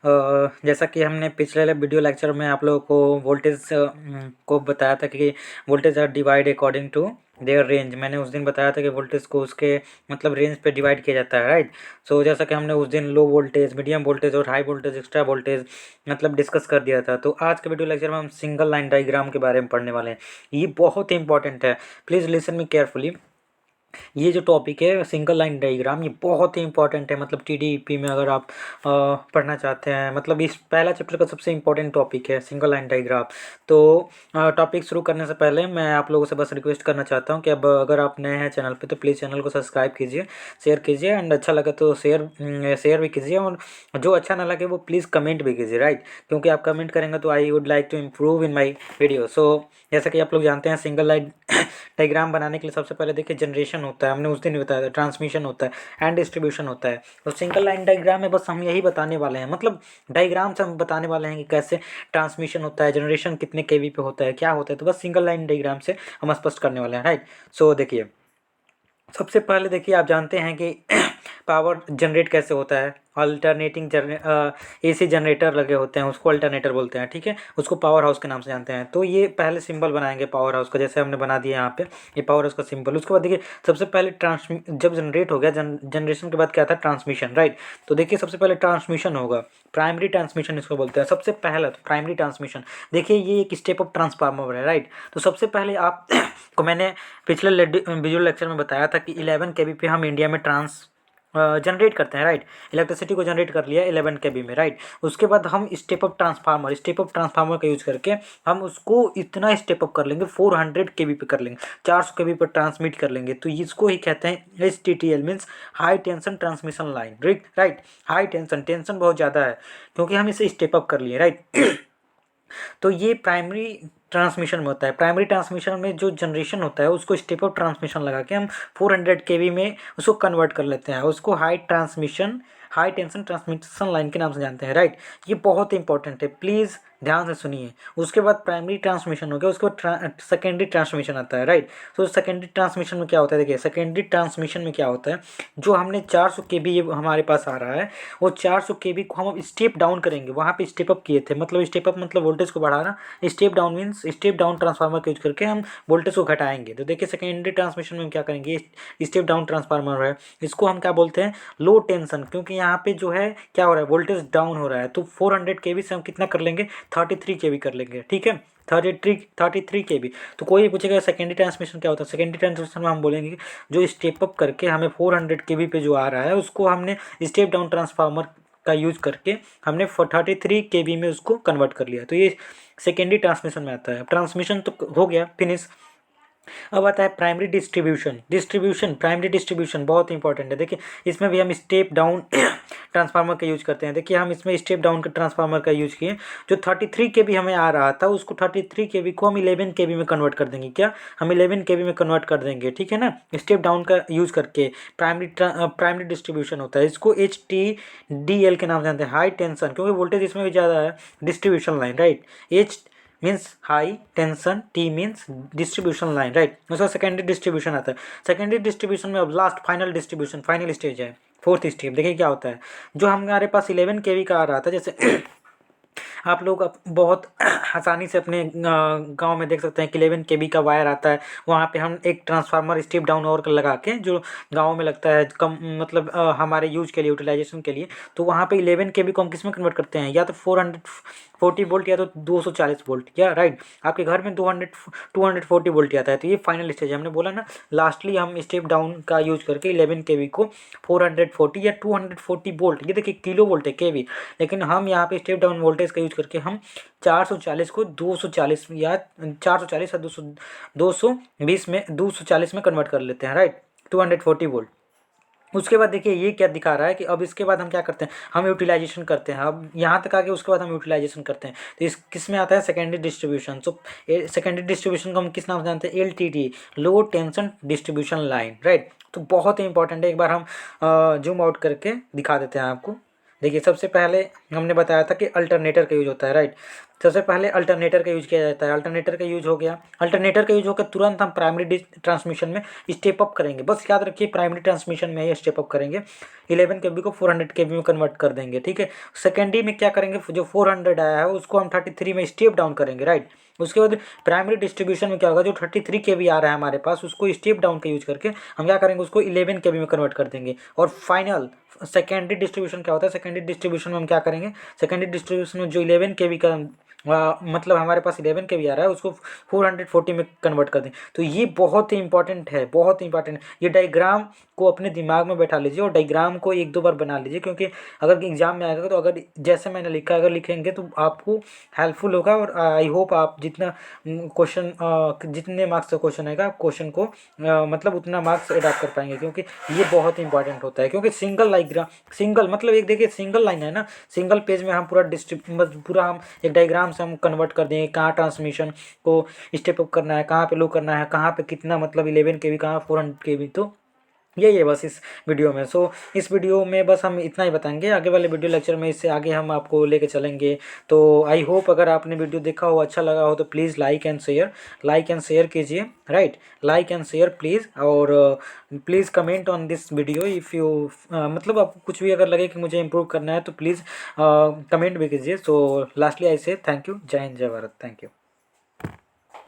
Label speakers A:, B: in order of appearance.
A: जैसा कि हमने पिछले वीडियो लेक्चर में आप लोगों को वोल्टेज को बताया था कि voltage are divide according to their range. मैंने उस दिन बताया था कि वोल्टेज को उसके मतलब रेंज पे डिवाइड किया जाता है, राइट। सो जैसा कि हमने उस दिन लो वोल्टेज, मीडियम वोल्टेज और हाई वोल्टेज, एक्स्ट्रा वोल्टेज मतलब डिस्कस कर दिया था। तो आज के वीडियो लेक्चर में हम सिंगल लाइन डायग्राम के बारे में पढ़ने वाले हैं। ये बहुत ही इंपॉर्टेंट है, प्लीज़ लिसन मी केयरफुली। ये जो टॉपिक है सिंगल लाइन डायग्राम, ये बहुत ही इंपॉर्टेंट है। मतलब टीडीपी में अगर आप पढ़ना चाहते हैं, मतलब इस पहला चैप्टर का सबसे इंपॉर्टेंट टॉपिक है सिंगल लाइन डायग्राम। तो टॉपिक शुरू करने से पहले मैं आप लोगों से बस रिक्वेस्ट करना चाहता हूँ कि अब अगर आप नए हैं चैनल पे तो प्लीज़ चैनल को सब्सक्राइब कीजिए, शेयर कीजिए, एंड अच्छा लगे तो शेयर भी कीजिए, और जो अच्छा ना लगे वो प्लीज़ कमेंट भी कीजिए, राइट। क्योंकि आप कमेंट करेंगे तो I would like to improve in my video. So जैसा कि आप लोग जानते हैं, सिंगल लाइन डायग्राम बनाने के लिए सबसे पहले देखिए जनरेशन होता है, हमने उस दिन बताया था, ट्रांसमिशन होता है एंड डिस्ट्रीब्यूशन होता है। तो सिंगल लाइन डायग्राम में बस हम यही बताने वाले हैं, मतलब डायग्राम से हम बताने वाले हैं कि कैसे ट्रांसमिशन होता है, जनरेशन कितने केवी पे होता है, क्या होता है। तो बस सिंगल लाइन डायग्राम से हम स्पष्ट करने वाले हैं, राइट। सो देखिए, सबसे पहले देखिए, आप जानते हैं कि पावर जनरेट कैसे होता है। अल्टरनेटिंग एसी जनरेटर लगे होते हैं, उसको अल्टरनेटर बोलते हैं, ठीक है। उसको पावर हाउस के नाम से जानते हैं। तो ये पहले सिंबल बनाएंगे पावर हाउस का, जैसे हमने बना दिया यहाँ पे, ये पावर हाउस का सिंबल। उसके बाद देखिए, सबसे पहले जब जनरेट हो गया, जनरेशन के बाद क्या था, ट्रांसमिशन, राइट। तो देखिए, सबसे पहले ट्रांसमिशन होगा, प्राइमरी ट्रांसमिशन इसको बोलते हैं। सबसे पहला तो प्राइमरी ट्रांसमिशन, देखिए ये एक स्टेप ऑफ ट्रांसफार्मर है, राइट। तो सबसे पहले आप को मैंने पिछले विजुअल लेक्चर में बताया था कि 11 केवी पे हम इंडिया में जनरेट करते हैं, राइट। इलेक्ट्रिसिटी को जनरेट कर लिया 11 केवी में, राइट। उसके बाद हम स्टेप ऑफ ट्रांसफार्मर का यूज करके हम उसको इतना स्टेप अप कर लेंगे, 400 केवी पे कर लेंगे, 400 केवी पर ट्रांसमिट कर लेंगे। तो इसको ही कहते हैं HTTL, means high tension transmission line, right. High tension, tension बहुत ज़्यादा है क्योंकि हम इसे स्टेप अप कर लिए, राइट। तो ये प्राइमरी ट्रांसमिशन में होता है। प्राइमरी ट्रांसमिशन में जो जनरेशन होता है उसको स्टेप अप ट्रांसमिशन लगा के हम 400 केवी में उसको कन्वर्ट कर लेते हैं। उसको हाई टेंशन ट्रांसमिशन लाइन के नाम से जानते हैं, राइट। ये बहुत इंपॉर्टेंट है, प्लीज़ ध्यान से सुनिए। उसके बाद प्राइमरी ट्रांसमिशन हो गया, उसके बाद सेकेंडरी ट्रांसमिशन आता है, राइट। तो सेकेंडरी ट्रांसमिशन में क्या होता है, देखिए सेकेंडरी ट्रांसमिशन में क्या होता है, जो हमने 400 केवी हमारे पास आ रहा है, वो 400 केवी को हम स्टेप डाउन करेंगे। वहाँ पे स्टेप अप किए थे, मतलब स्टेप अप मतलब वोल्टेज को बढ़ाना, step down means step down transformer का यूज करके हम वोल्टेज को घटाएंगे। तो देखिए, सेकेंडरी ट्रांसमिशन में क्या करेंगे, स्टेप डाउन ट्रांसफार्मर है, इसको हम क्या बोलते हैं, लो टेंशन। क्योंकि यहाँ पे जो है क्या हो रहा है, वोल्टेज डाउन हो रहा है। तो 400 केवी से हम कितना कर लेंगे, 33 केवी कर लेंगे, ठीक है। 33 केवी। तो कोई पूछेगा सेकेंडरी ट्रांसमिशन क्या होता है, सेकेंडरी ट्रांसमिशन में हम बोलेंगे कि जो स्टेप अप करके हमें 400 केवी पे जो आ रहा है उसको हमने स्टेप डाउन ट्रांसफार्मर का यूज करके हमने 33 केवी में उसको कन्वर्ट कर लिया। तो ये सेकेंडरी ट्रांसमिशन में आता है। ट्रांसमिशन तो हो गया फिनिश। अब आता है प्राइमरी डिस्ट्रीब्यूशन प्राइमरी डिस्ट्रीब्यूशन बहुत इंपॉर्टेंट है। देखिए, इसमें भी हम स्टेप डाउन ट्रांसफार्मर का यूज करते हैं। देखिए, हम इसमें स्टेप डाउन के ट्रांसफार्मर का यूज किए। जो 33 केवी हमें आ रहा था, उसको 33 केवी को हम 11 केवी में कन्वर्ट कर देंगे। क्या, हम 11 केवी में कन्वर्ट कर देंगे, ठीक है ना, स्टेप डाउन का यूज करके। प्राइमरी डिस्ट्रीब्यूशन होता है, इसको HTDL के नाम से जानते हैं, हाई टेंशन, क्योंकि वोल्टेज इसमें भी ज़्यादा है, distribution line, right. H means high tension, T means distribution line, right. उसका सेकेंडरी डिस्ट्रीब्यूशन आता है। सेकेंडरी डिस्ट्रीब्यूशन में अब last final distribution, final stage है, फोर्थ स्टेप। देखिए क्या होता है, जो हमारे पास 11 केवी का आ रहा था, जैसे आप लोग बहुत आसानी से अपने गांव में देख सकते हैं कि 11 केवी का वायर आता है। वहाँ पे हम एक ट्रांसफार्मर स्टेप डाउन और लगा के, जो गांव में लगता है कम, मतलब हमारे यूज के लिए, यूटिलाइजेशन के लिए। तो वहाँ पे 11 केवी को हम किस में कन्वर्ट करते हैं, या तो 440 वोल्ट या तो 240 वोल्ट, या राइट। आपके घर में 240 वोल्ट आता है। तो ये फाइनल स्टेज है, हमने बोला ना, लास्टली हम स्टेप डाउन का यूज करके 11 केवी को 440 या 240 वोल्ट, ये देखिए किलो वोल्ट है केवी, लेकिन हम यहाँ पे स्टेप डाउन वोल्टेज का यूज करके हम 440 को 240 या 440 या 220 में 240 में कन्वर्ट कर लेते हैं, राइट, 240 वोल्ट। उसके बाद देखिए ये क्या दिखा रहा है कि अब इसके बाद हम क्या करते हैं, हम यूटिलाइजेशन करते हैं। अब यहाँ तक आके उसके बाद हम यूटिलाइजेशन करते हैं। तो इस किस में आता है, secondary distribution. So secondary distribution को हम किस नाम से जानते हैं, LTD, लो टेंशन डिस्ट्रीब्यूशन लाइन, राइट। तो बहुत ही इंपॉर्टेंट है, एक बार हम जूम आउट करके दिखा देते हैं आपको। देखिए, सबसे पहले हमने बताया था कि अल्टरनेटर का यूज होता है, राइट। सबसे पहले अल्टरनेटर का यूज किया जाता है। अल्टरनेटर का यूज हो गया, अल्टरनेटर का यूज होकर तुरंत हम प्राइमरी ट्रांसमिशन में स्टेप अप करेंगे। बस याद रखिए प्राइमरी ट्रांसमिशन में ही स्टेप अप करेंगे, 11 केबी को 400 केबी में कन्वर्ट कर देंगे, ठीक है। सेकेंडरी में क्या करेंगे, जो 400 आया है उसको हम 33 में स्टेप डाउन करेंगे, राइट। उसके बाद प्राइमरी डिस्ट्रीब्यूशन में क्या होगा, जो 33 केबी आ रहा है हमारे पास उसको स्टेप डाउन का यूज करके हम क्या करेंगे, उसको 11 केबी में कन्वर्ट कर देंगे। और फाइनल सेकेंडरी डिस्ट्रीब्यूशन क्या होता है, सेकेंडरी डिस्ट्रीब्यूशन में हम क्या करेंगे, सेकेंडरी डिस्ट्रीब्यूशन में जो 11 केबी का मतलब हमारे पास 11 केबी आ रहा है उसको 440 में कन्वर्ट कर दें। तो ये बहुत ही इंपॉर्टेंट है, बहुत ही इंपॉर्टेंट है। ये डायग्राम को अपने दिमाग में बैठा लीजिए और डायग्राम को एक दो बार बना लीजिए, क्योंकि अगर एग्जाम में आएगा तो अगर जैसे मैंने लिखा अगर लिखेंगे तो आपको हेल्पफुल होगा। और आई होप आप जितना क्वेश्चन जितने मार्क्स का क्वेश्चन आएगा आप क्वेश्चन को मतलब उतना मार्क्स अडॉप्ट कर पाएंगे, क्योंकि ये बहुत ही इंपॉर्टेंट होता है। क्योंकि सिंगल लाइन, सिंगल मतलब एक देखिए सिंगल लाइन है ना, सिंगल पेज में हम पूरा हम एक डायग्राम से हम कन्वर्ट कर देंगे कहाँ ट्रांसमिशन को स्टेप अप करना है, कहाँ पे लो करना है, कहाँ पे कितना मतलब 11 केबी कहाँ 400 केबी। तो यही है बस इस वीडियो में। सो इस वीडियो में बस हम इतना ही बताएंगे, आगे वाले वीडियो लेक्चर में इससे आगे हम आपको लेके चलेंगे। तो आई होप अगर आपने वीडियो देखा हो अच्छा लगा हो तो प्लीज़ लाइक एंड शेयर कीजिए, right. Like and share please. और please comment on this video if you मतलब आपको कुछ भी अगर लगे कि मुझे इम्प्रूव करना है तो प्लीज़ कमेंट भी कीजिए। सो लास्टली आई से थैंक यू, जय हिंद जय भारत, थैंक यू।